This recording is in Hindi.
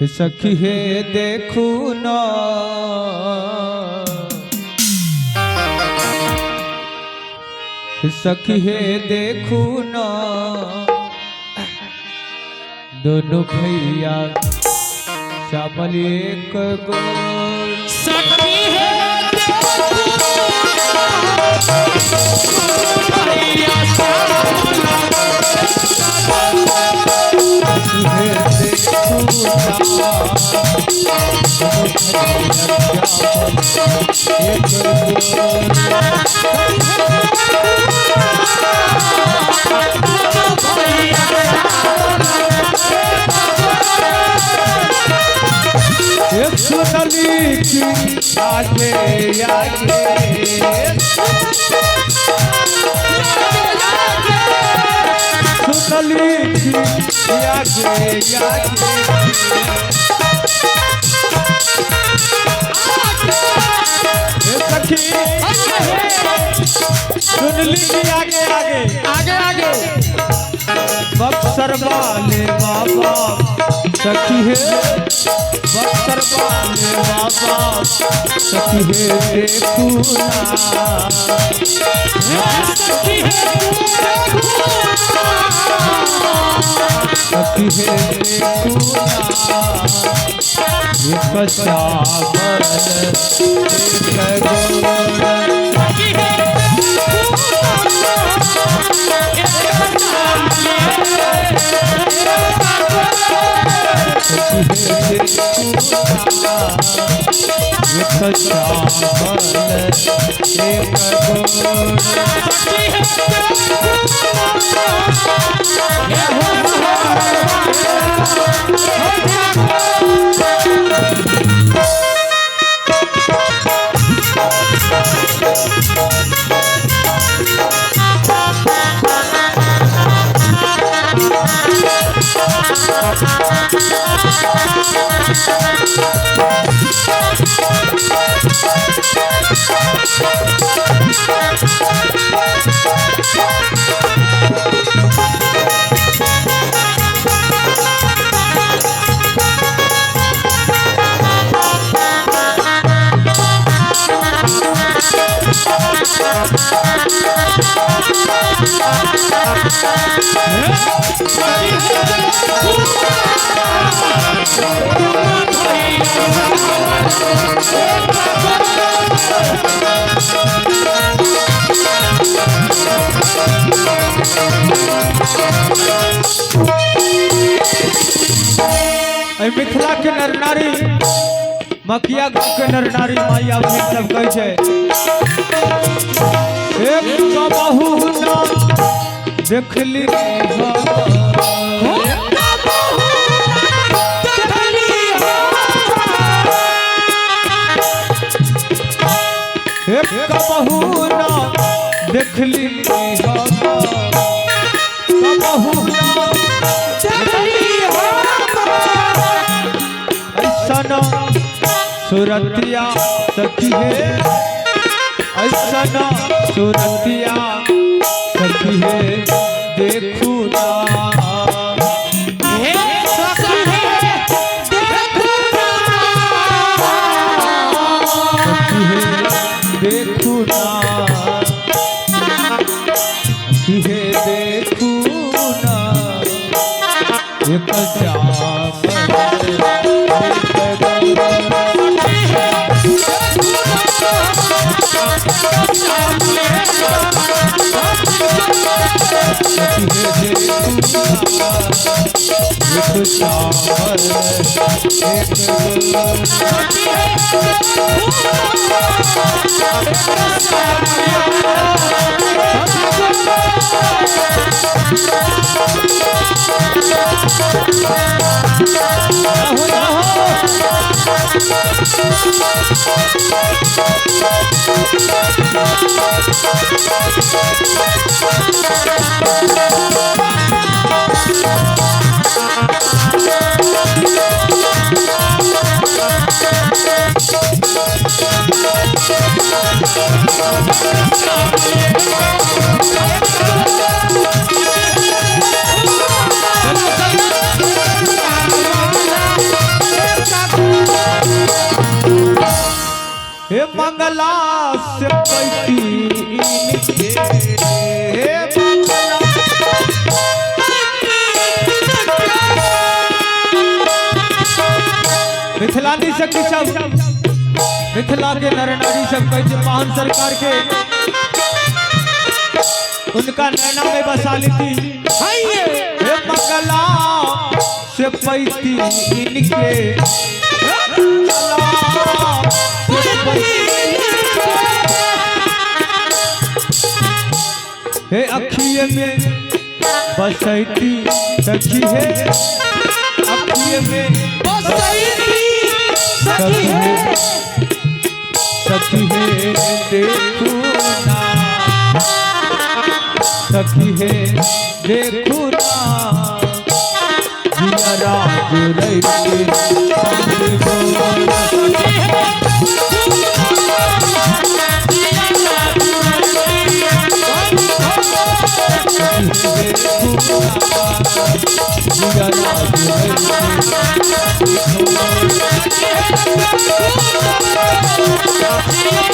सखी हे देखू न सखी हे देखू न दोनों भैया श्यामल एक गोर। सखी हे देखू भैया सुनली की आगे आगे सुनली की आगे आगे सखी सुनली की आगे आगे आगे आगे बक्सर वाले बाबा सखी है बक्सर वाले बाबा सखी है देखू ना सखी हे सखी है देखू ना एक श्यामल एक गोर। मिथिला के नर नारी मकिया गाँव के नर नारी माई आप सब कहे छे एक बहू ना देखली एक बहू ना देखली बहू ऐसा सुरतिया सखी है ऐसा सुरतिया सखी है देखू ना सखी है देखू ना सखी है देखू ना एक मंगला से पैती इनके हे मंगला मिथिलानी शक्ति सब मिथिला के नर नारी सब कैसे महान सरकार के उनका नैना में बसा ली थी हे मंगला से पैती इनके हे अखिए में बसैती सखी है अखिए में सखी है सखी है देखो ना सखी है देखो ना जिया राज रही Yeah.